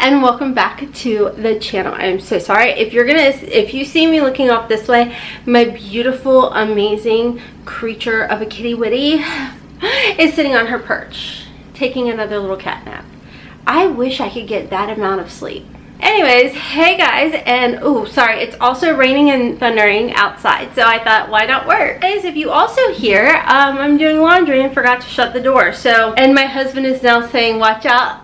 and welcome back to the channel. I'm so sorry if you see me looking off this way, my beautiful, amazing creature of a kitty witty is sitting on her perch taking another little cat nap. I wish I could get that amount of sleep. Anyways, hey guys, and oh, sorry, it's also raining and thundering outside, so I thought, why not work? Guys, if you also hear, I'm doing laundry and forgot to shut the door, and my husband is now saying, watch out,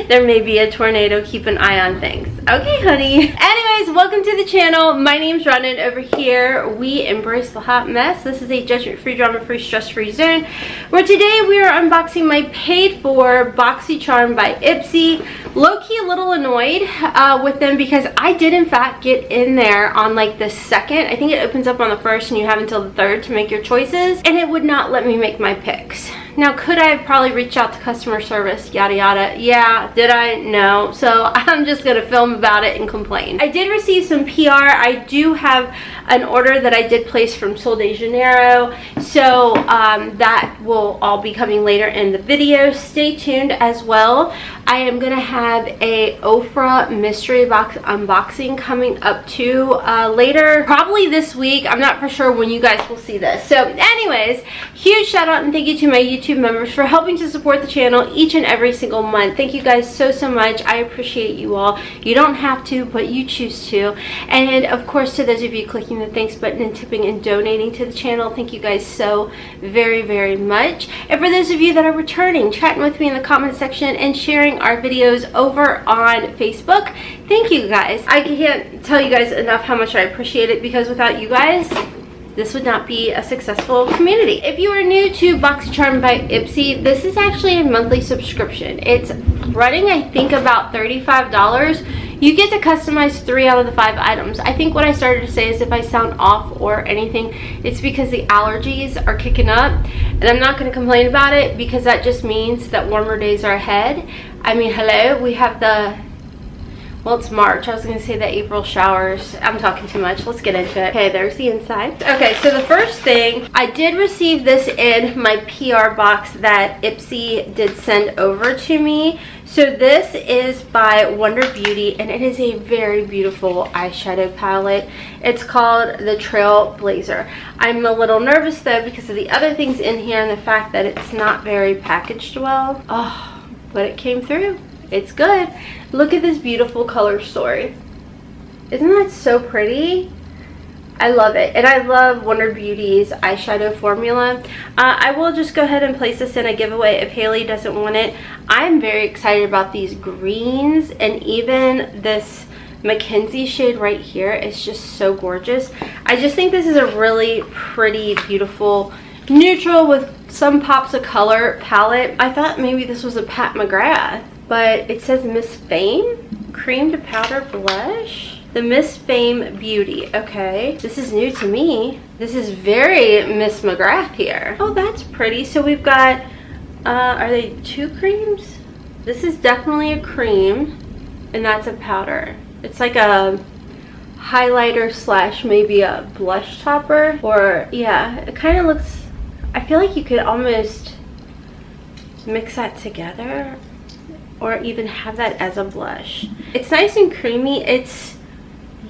there may be a tornado, keep an eye on things. Okay, honey. Anyways, welcome to the channel. My name's Ronan. Over here, we embrace the hot mess. This is a judgment-free, drama-free, stress-free zone, where today we are unboxing my paid-for Boxycharm by Ipsy. Low-key a little annoyed with them because I did in fact get in there on like the 2nd. I think it opens up on the 1st and you have until the 3rd to make your choices, and it would not let me make my picks. Now, could I have probably reached out to customer service, yada yada? Yeah, did I? No. So I'm just gonna film about it and complain. I did receive some PR. I do have an order that I did place from Janeiro, so that will all be coming later in the video. Stay tuned as well. I am gonna have a OFRA mystery box unboxing coming up too later, probably this week. I'm not for sure when you guys will see this. So anyways, huge shout out and thank you to my YouTube members for helping to support the channel each and every single month. Thank you guys so much. I appreciate you all. You don't have to, but you choose to. And of course, to those of you clicking the thanks button and tipping and donating to the channel, thank you guys so very much. And for those of you that are returning, chatting with me in the comment section and sharing our videos over on Facebook, thank you guys. I can't tell you guys enough how much I appreciate it, because without you guys, this would not be a successful community. If you are new to Boxycharm by Ipsy, this is actually a monthly subscription. It's running, I think, about $35. You get to customize 3 out of the 5 items. I think what I started to say is if I sound off or anything, it's because the allergies are kicking up, and I'm not going to complain about it because that just means that warmer days are ahead. I mean, hello, we have well, it's March. I was going to say the April showers. I'm talking too much. Let's get into it. Okay, there's the inside. Okay, so the first thing, I did receive this in my PR box that Ipsy did send over to me. So this is by Wonder Beauty, and it is a very beautiful eyeshadow palette. It's called the Trailblazer. I'm a little nervous though because of the other things in here and the fact that it's not very packaged well. Oh, but it came through. It's good. Look at this beautiful color story. Isn't that so pretty? I love it. And I love Wonder Beauty's eyeshadow formula. I will just go ahead and place this in a giveaway if Haley doesn't want it. I'm very excited about these greens, and even this Mackenzie shade right here is just so gorgeous. I just think this is a really pretty, beautiful, neutral with some pops of color palette. I thought maybe this was a Pat McGrath, but it says Miss Fame cream to powder blush. The Miss Fame Beauty. Okay, this is new to me. This is very Miss McGrath here. Oh, that's pretty. So we've got are they 2 creams? This is definitely a cream, and that's a powder. It's like a highlighter slash maybe a blush topper, or yeah, it kind of looks, I feel like you could almost mix that together or even have that as a blush. It's nice and creamy. It's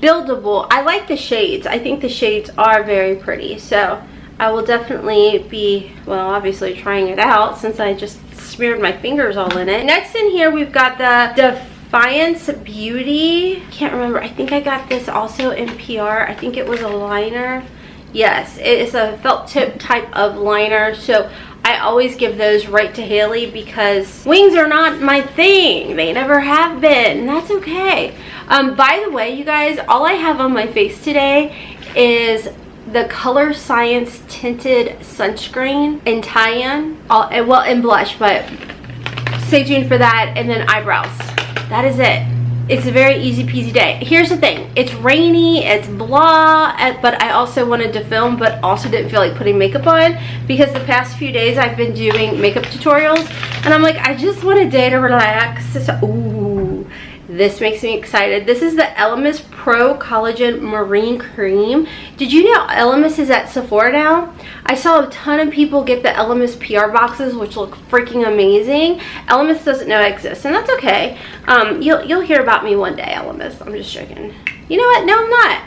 buildable. I like the shades. I think the shades are very pretty, so I will definitely be, well, obviously trying it out since I just smeared my fingers all in it. Next in here we've got the Defiance Beauty. Can't remember. I think I got this also in PR. I think it was a liner. Yes, it is a felt tip type of liner, so I always give those right to Haley because wings are not my thing. They never have been, and that's okay. By the way, you guys, all I have on my face today is the Color Science Tinted Sunscreen in tie-in, well, in blush, but stay tuned for that, and then eyebrows. That is it. It's a very easy peasy day. Here's the thing, it's rainy, it's blah, but I also wanted to film but also didn't feel like putting makeup on because the past few days I've been doing makeup tutorials, and I'm like, I just want a day to relax. So, ooh, This makes me excited. This is the Elemis Pro Collagen Marine Cream. Did you know Elemis is at Sephora now? I saw a ton of people get the Elemis PR boxes, which look freaking amazing. Elemis doesn't know I exist, and that's okay. You'll hear about me one day, Elemis. I'm just joking. You know what? No, I'm not.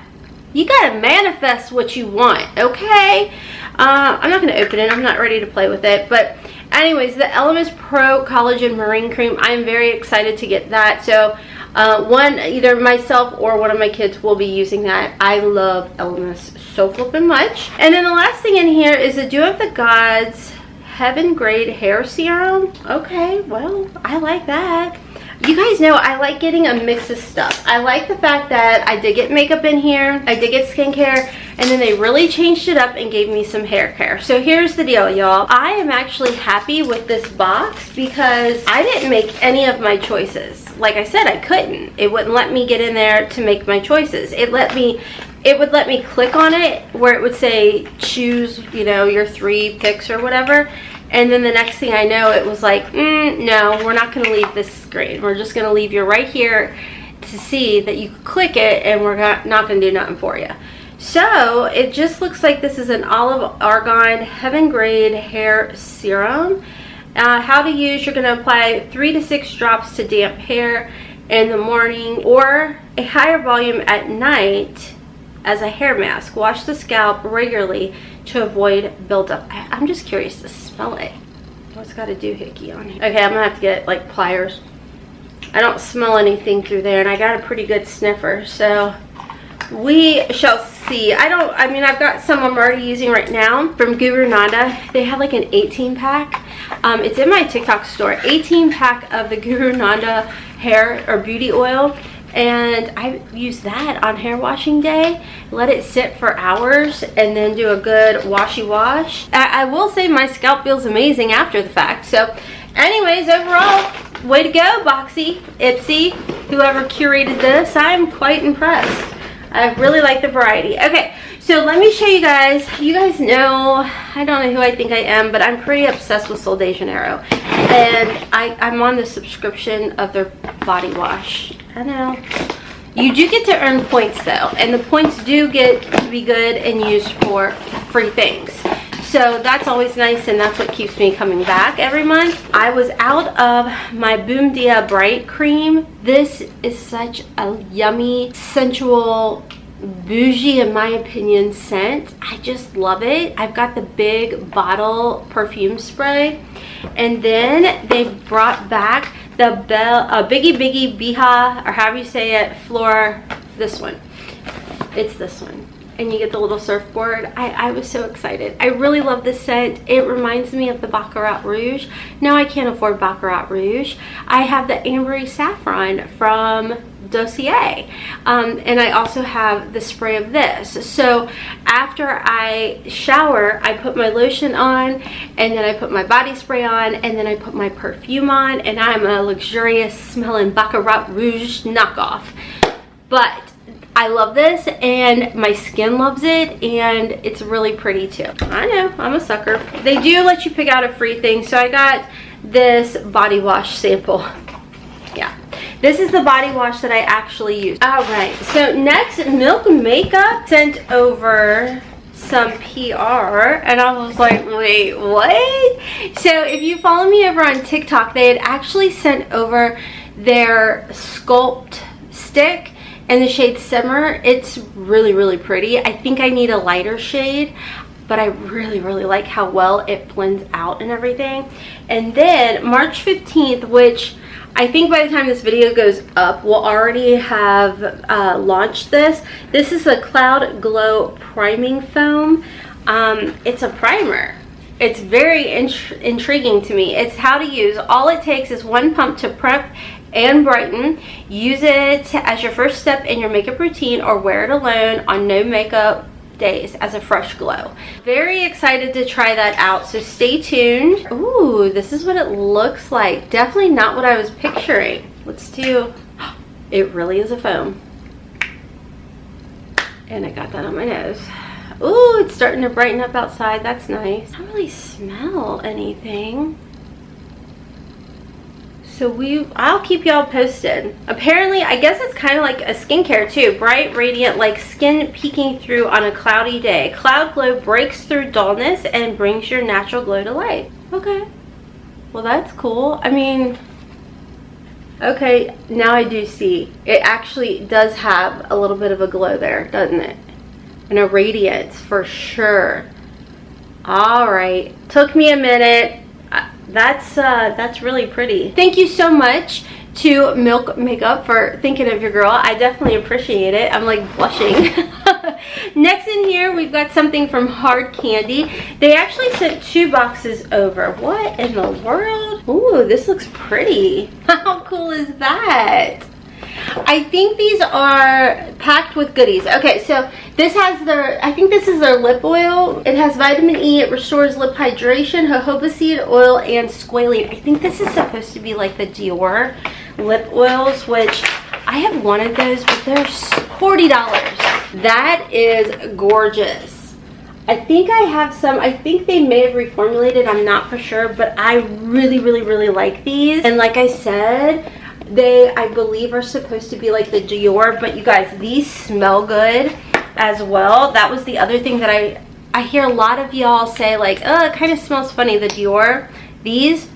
You gotta manifest what you want, okay? I'm not gonna open it. I'm not ready to play with it, but anyways, the Elemis Pro Collagen Marine Cream, I'm very excited to get that. So either myself or one of my kids will be using that. I love Elemis so flippin' much. And then the last thing in here is the Dew of the Gods Heaven Grade Hair Serum. Okay, well, I like that. You guys know I like getting a mix of stuff. I like the fact that I did get makeup in here, I did get skincare, and then they really changed it up and gave me some hair care. So here's the deal, y'all. I am actually happy with this box because I didn't make any of my choices. Like I said, I couldn't. It wouldn't let me get in there to make my choices. It would let me click on it where it would say choose, you know, your 3 picks or whatever. And then the next thing I know, it was like, no, we're not going to leave this screen. We're just going to leave you right here to see that you click it, and we're not going to do nothing for you. So it just looks like this is an olive argan Heaven Grade Hair Serum. How to use: you're going to apply 3 to 6 drops to damp hair in the morning, or a higher volume at night as a hair mask. Wash the scalp regularly to avoid buildup. I'm just curious to smell it. What's got a doohickey on here? Okay, I'm gonna have to get like pliers. I don't smell anything through there, and I got a pretty good sniffer, so we shall see. I've got some I'm already using right now from Guru Nanda. They have like an 18-pack. It's in my TikTok store. 18-pack of the Guru Nanda hair or beauty oil. And I use that on hair washing day, let it sit for hours, and then do a good washy wash. I will say my scalp feels amazing after the fact. So anyways, overall, way to go, Boxy, Ipsy, whoever curated this. I'm quite impressed. I really like the variety. Okay, so let me show you guys. You guys know, I don't know who I think I am, but I'm pretty obsessed with Sol de Janeiro. And I'm on the subscription of their body wash. I know. You do get to earn points though, and the points do get to be good and used for free things. So that's always nice, and that's what keeps me coming back every month. I was out of my Boom Dia Bright Cream. This is such a yummy, sensual, bougie, in my opinion, scent. I just love it. I've got the big bottle perfume spray, and then they brought back the Biggie Biggie Biha, or however you say it, this one. It's this one. And you get the little surfboard. I was so excited. I really love this scent. It reminds me of the Baccarat Rouge. No, I can't afford Baccarat Rouge. I have the Ambery Saffron from Dossier. And I also have the spray of this. So after I shower, I put my lotion on, and then I put my body spray on, and then I put my perfume on, and I'm a luxurious smelling Baccarat Rouge knockoff. But I love this, and my skin loves it, and it's really pretty too. I know, I'm a sucker. They do let you pick out a free thing, so I got this body wash sample. Yeah, this is the body wash that I actually use. All right, so next, Milk Makeup sent over some PR, and I was like, wait, what? So if you follow me over on TikTok, they had actually sent over their Sculpt stick in the shade Simmer. It's really, really pretty. I think I need a lighter shade, but I really, really like how well it blends out and everything. And then March 15th, which I think by the time this video goes up, we'll already have launched this. This is the Cloud Glow Priming Foam. It's a primer. It's very intriguing to me. It's how to use. All it takes is 1 pump to prep and brighten. Use it as your first step in your makeup routine, or wear it alone on no makeup days as a fresh glow. Very excited to try that out, so stay tuned. Ooh, this is what it looks like. Definitely not what I was picturing. Let's do, it really is a foam. And I got that on my nose. Ooh, it's starting to brighten up outside. That's nice. I don't really smell anything. So I'll keep y'all posted. Apparently, I guess it's kind of like a skincare too. Bright, radiant, like skin peeking through on a cloudy day. Cloud Glow breaks through dullness and brings your natural glow to life. Okay. Well, that's cool. I mean, okay, now I do see. It actually does have a little bit of a glow there, doesn't it? And a radiance for sure. All right. Took me a minute. That's really pretty. Thank you so much to Milk Makeup for thinking of your girl. I definitely appreciate it. I'm like blushing. Next in here, we've got something from Hard Candy. They actually sent 2 boxes over. What in the world? Ooh, this looks pretty. How cool is that? I think these are packed with goodies. Okay, so this has their, I think this is their lip oil. It has vitamin E, it restores lip hydration, jojoba seed oil, and squalene. I think this is supposed to be like the Dior lip oils, which I have wanted those, but they're $40. That is gorgeous. I think I have some, I think they may have reformulated, I'm not for sure, but I really, really, really like these. And like I said, they, I believe, are supposed to be like the Dior, but you guys, these smell good as well. That was the other thing that I hear a lot of y'all say, like, oh, it kind of smells funny, the Dior. These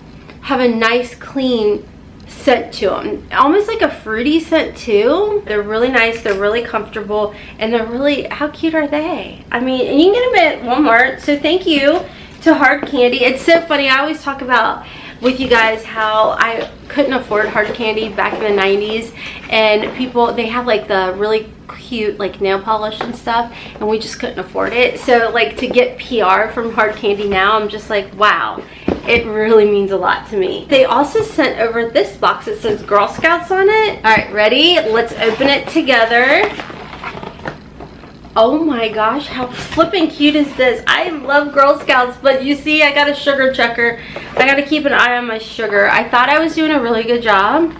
have a nice, clean scent to them. Almost like a fruity scent too. They're really nice, they're really comfortable, and they're really, how cute are they? I mean, and you can get them at Walmart, so thank you to Hard Candy. It's so funny, I always talk about with you guys how I couldn't afford hard candy back in the 90s, and people, they have like the really cute like nail polish and stuff, and we just couldn't afford it. So like to get PR from Hard Candy now, I'm just like, wow, it really means a lot to me. They also sent over this box that says Girl Scouts on it. All right, ready? Let's open it together. Oh my gosh, how flippin' cute is this? I love Girl Scouts, but you see, I got a sugar checker. I gotta keep an eye on my sugar. I thought I was doing a really good job.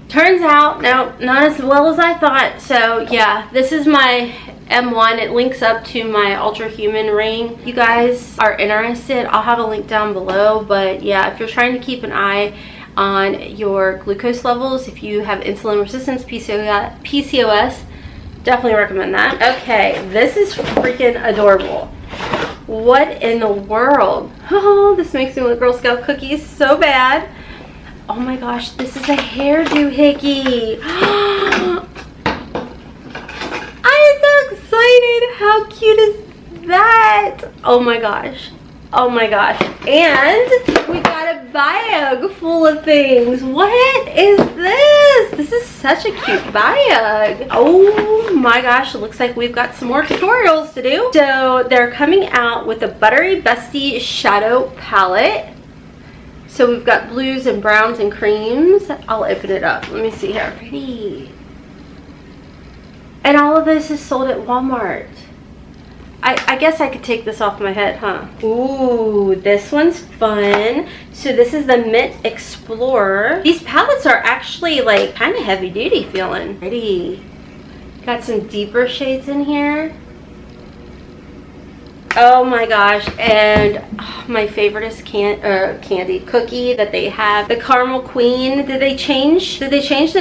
Turns out, no, not as well as I thought. So yeah, this is my M1. It links up to my Ultra Human ring. If you guys are interested, I'll have a link down below. But yeah, if you're trying to keep an eye on your glucose levels, if you have insulin resistance, PCOS, definitely recommend that. Okay, this is freaking adorable. What in the world? Oh, this makes me want Girl Scout cookies so bad. Oh my gosh, this is a hairdo hickey. I'm so excited. How cute is that? Oh my gosh. Oh my gosh. And we got a bag full of things. What is this? This is such a cute bag. Oh my gosh, it looks like we've got some more tutorials to do. So they're coming out with a Buttery Bestie Shadow Palette. So we've got blues and browns and creams. I'll open it up. Let me see how pretty. And all of this is sold at Walmart. I guess I could take this off my head, huh? Ooh, this one's fun. So this is the Mint Explorer. These palettes are actually like kind of heavy duty feeling. Pretty. Got some deeper shades in here. Oh my gosh, and my favorite is candy cookie that they have, the Caramel Queen. Did they change the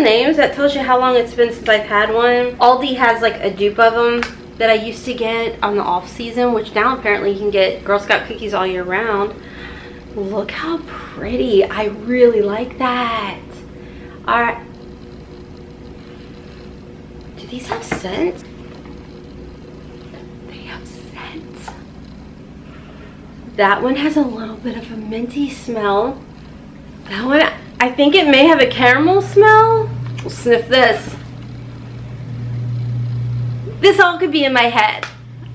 names? That tells you how long it's been since I've had one. Aldi has like a dupe of them that I used to get on the off season, which now apparently you can get Girl Scout cookies all year round. Look how pretty. I really like that. All right. Do these have scents? They have scents. That one has a little bit of a minty smell. That one, I think it may have a caramel smell. We'll sniff this. This all could be in my head.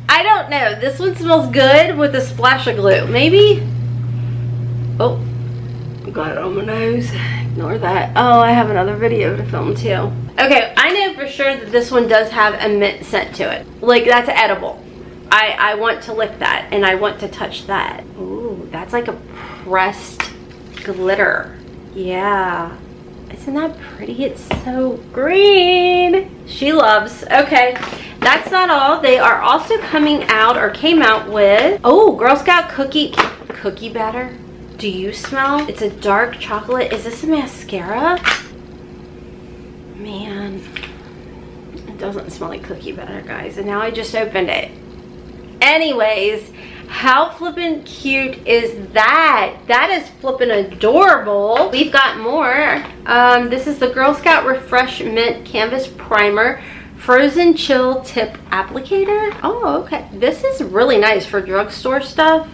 I don't know. This one smells good with a splash of glue. Maybe? Oh, got it on my nose. Ignore that. Oh, I have another video to film too. Okay, I know for sure that this one does have a mint scent to it. Like, that's edible. I want to lick that and I want to touch that. Ooh, that's like a pressed glitter. Yeah. Isn't that pretty? It's so green. She loves. Okay, that's not all. They are also coming out, or came out with, oh, Girl Scout cookie batter. Do you smell? It's a dark chocolate. Is this a mascara? Man, it doesn't smell like cookie batter, guys. And now I just opened it. Anyways, how flippin' cute is that? That is flippin' adorable. We've got more. This is the Girl Scout Refresh Mint Canvas Primer Frozen Chill Tip Applicator. Oh, okay. This is really nice for drugstore stuff.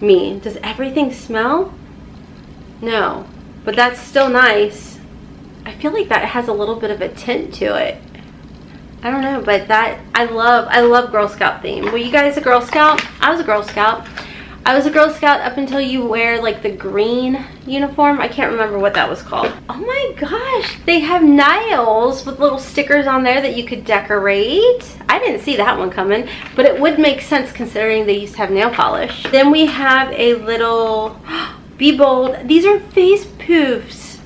Does everything smell? No, but that's still nice. I feel like that has a little bit of a tint to it. I don't know, but that I love Girl Scout theme. Were you guys a Girl Scout? I was a Girl Scout. I was a Girl Scout up until you wear like the green uniform. I can't remember what that was called. Oh my gosh, they have nails with little stickers on there that you could decorate. I didn't see that one coming, but it would make sense considering they used to have nail polish. Then we have a little, Be Bold. These are face poofs.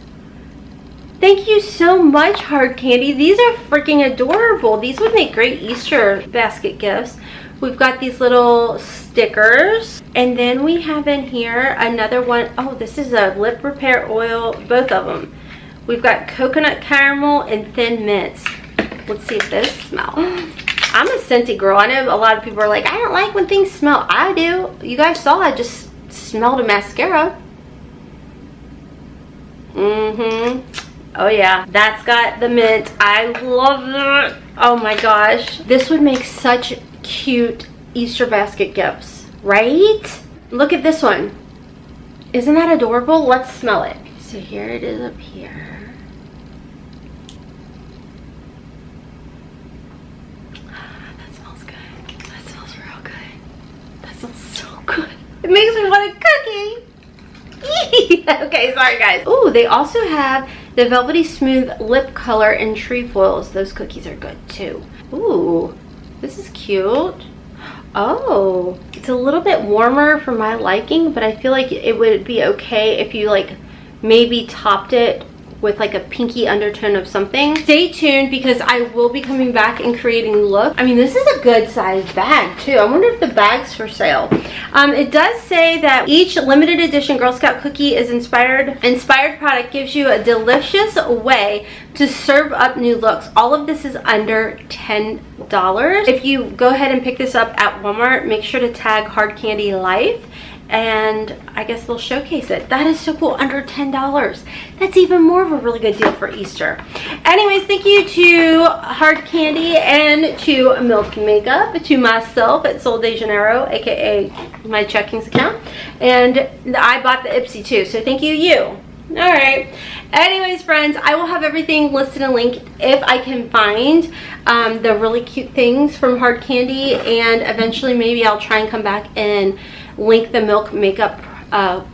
Thank you so much, Hard Candy. These are freaking adorable. These would make great Easter basket gifts. We've got these little stickers. And then we have in here another one. Oh, this is a lip repair oil, both of them. We've got coconut caramel and thin mints. Let's see if this smells. I'm a scenty girl. I know a lot of people are like, I don't like when things smell. I do. You guys saw I just smelled a mascara. Oh yeah, that's got the mint. I love it. Oh my gosh. This would make such cute Easter basket gifts, right? Look at this one. Isn't that adorable? Let's smell it. So here it is up here. That smells good. That smells real good. That smells so good. It makes me want a cookie. Okay, sorry guys. Oh, they also have the Velvety Smooth Lip Color and Trefoils. Those cookies are good too. Ooh, this is cute. Oh, it's a little bit warmer for my liking, but I feel like it would be okay if you like maybe topped it with like a pinky undertone of something. Stay tuned because I will be coming back and creating look. I mean, this is a good size bag too. I wonder if the bag's for sale. It does say that each limited edition Girl Scout cookie is inspired product gives you a delicious way to serve up new looks. All of this is under $10. If you go ahead and pick this up at Walmart, make sure to tag Hard Candy Life, and I guess they'll showcase it. That is so cool, under $10. That's even more of a really good deal for Easter. Anyways, thank you to Hard Candy and to Milk Makeup, to myself at Sol de Janeiro, aka my checkings account, and I bought the Ipsy too, so thank you. All right. Anyways, friends, I will have everything listed and linked if I can find the really cute things from Hard Candy, and eventually maybe I'll try and come back and link the Milk Makeup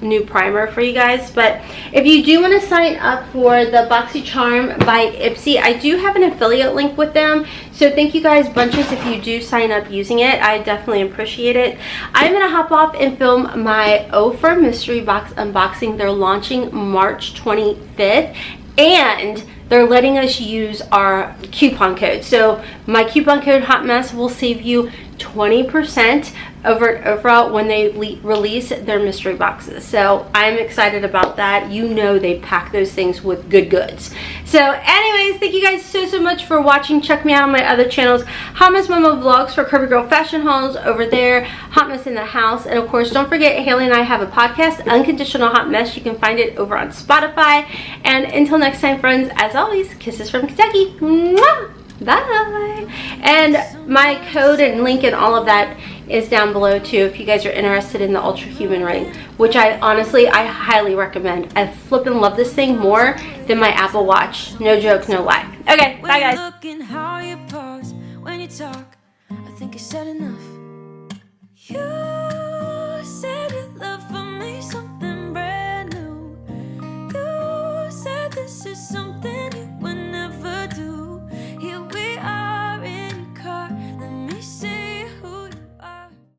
new primer for you guys. But if you do want to sign up for the Boxycharm by Ipsy, I do have an affiliate link with them, so thank you guys bunches if you do sign up using it. I definitely appreciate it. I'm gonna hop off and film my OFRA mystery box unboxing. They're launching March 25th, and they're letting us use our coupon code. So my coupon code HOTMESS will save you 20% over at OFRA when they release their mystery boxes. So I'm excited about that. You know they pack those things with good goods. So anyways, thank you guys so much for watching. Check me out on my other channels. Hotmess Momma Vlogs for Curvy Girl Fashion Hauls over there. Hotmess in the House. And of course, don't forget, Haley and I have a podcast, Unconditional Hot Mess. You can find it over on Spotify. And until next time, friends, as always, kisses from Kentucky. Mwah! Bye. And my code and link and all of that is down below too if you guys are interested in the Ultra Human Ring, which I highly recommend. I flippin' love this thing more than my Apple Watch. No joke, no lie. Okay, bye guys. Looking how you pause when you talk, I think you said enough.